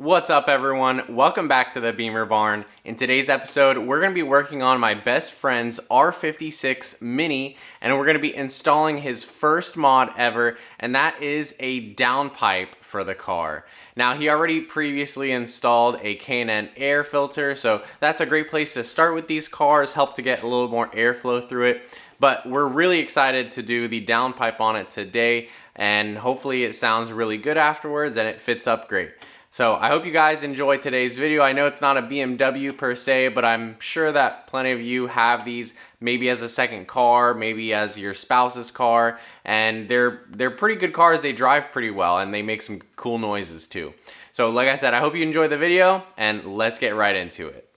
What's up everyone? Welcome back to the Bimmer Barn. In today's episode, we're going to be working on my best friend's R56 Mini, and we're going to be installing his first mod ever, and that is a downpipe for the car. Now, he already previously installed a K&N air filter, so that's a great place to start with these cars, help to get a little more airflow through it. But we're really excited to do the downpipe on it today, and hopefully it sounds really good afterwards and it fits up great. So I hope you guys enjoy today's video. I know it's not a BMW per se, but I'm sure that plenty of you have these maybe as a second car, maybe as your spouse's car, and they're pretty good cars. They drive pretty well and they make some cool noises too. So like I said, I hope you enjoy the video and let's get right into it.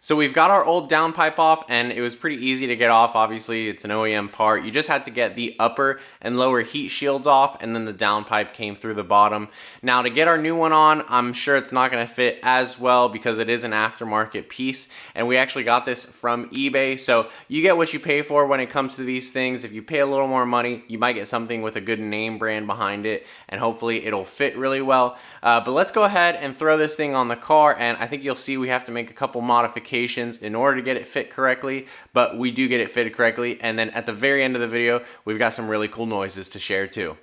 So we've got our old downpipe off and it was pretty easy to get off. Obviously it's an OEM part. You just had to get the upper and lower heat shields off and then the downpipe came through the bottom. Now to get our new one on, I'm sure it's not gonna fit as well because it is an aftermarket piece and we actually got this from eBay. So you get what you pay for when it comes to these things. If you pay a little more money, you might get something with a good name brand behind it and hopefully it'll fit really well. But let's go ahead and throw this thing on the car, and I think you'll see we have to make a couple modifications in order to get it fit correctly, but we do get it fitted correctly. And then at the very end of the video, we've got some really cool noises to share too.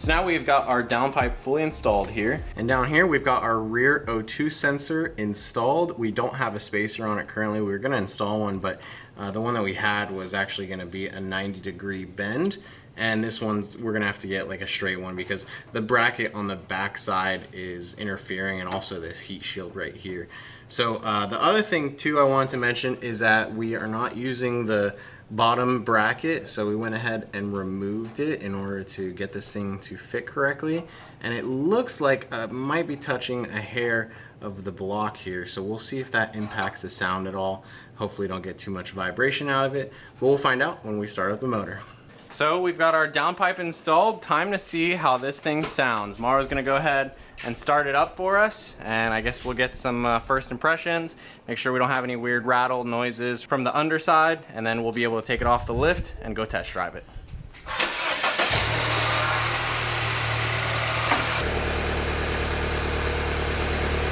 So now we've got our downpipe fully installed here. And down here we've got our rear O2 sensor installed. We don't have a spacer on it currently. We were gonna install one, but the one that we had was actually gonna be a 90-degree bend. And this one's, we're gonna have to get like a straight one because the bracket on the back side is interfering, and also this heat shield right here. So the other thing too I wanted to mention is that we are not using the bottom bracket, so we went ahead and removed it in order to get this thing to fit correctly. And it looks like it might be touching a hair of the block here, so we'll see if that impacts the sound at all. Hopefully don't get too much vibration out of it, but we'll find out when we start up the motor. So we've got our downpipe installed. Time to see how this thing sounds. Mara's gonna go ahead and start it up for us, and I guess we'll get some first impressions, make sure we don't have any weird rattle noises from the underside, and then we'll be able to take it off the lift and go test drive it.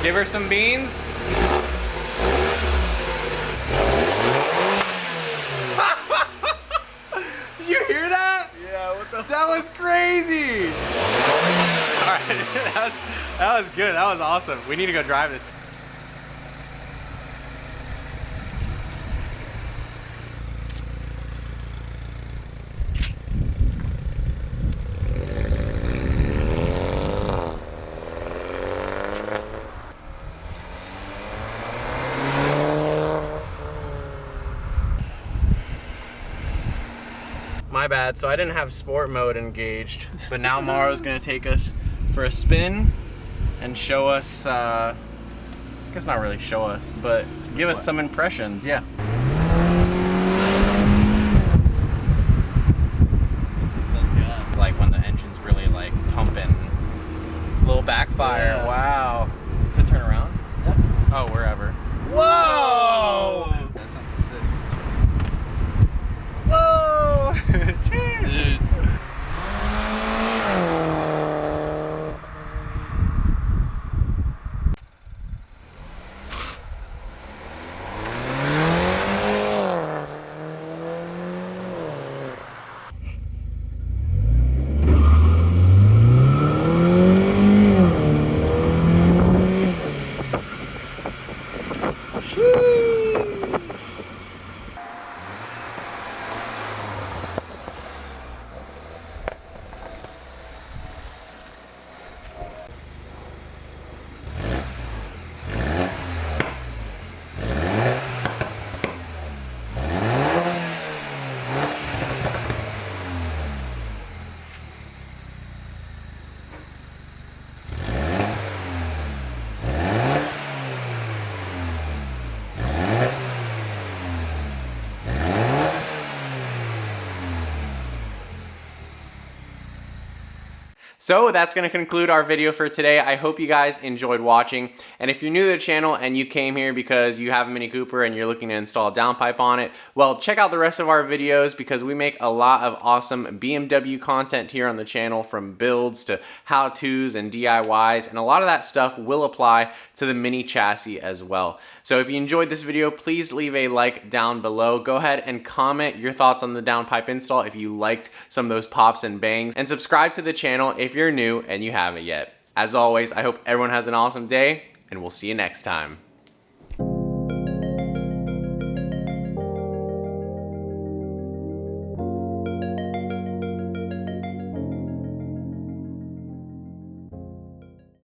Give her some beans. You hear that? Yeah, what the That was crazy! Alright, that was good, that was awesome. We need to go drive this. My bad, so I didn't have sport mode engaged, but now Mara's gonna take us for a spin and show us, I guess not really show us, but give us some impressions, yeah. It's like when the engine's really like pumping, little backfire, Yeah. wow. To turn around? Yep. Oh, wherever. Whoa! That sounds sick. Whoa! Cheers! Dude. So that's going to conclude our video for today. I hope you guys enjoyed watching. And if you're new to the channel and you came here because you have a Mini Cooper and you're looking to install a downpipe on it, well, check out the rest of our videos because we make a lot of awesome BMW content here on the channel, from builds to how-tos and DIYs, and a lot of that stuff will apply to the Mini chassis as well. So if you enjoyed this video, please leave a like down below. Go ahead and comment your thoughts on the downpipe install if you liked some of those pops and bangs, and subscribe to the channel if you're new and you haven't yet. As always, I hope everyone has an awesome day, and we'll see you next time.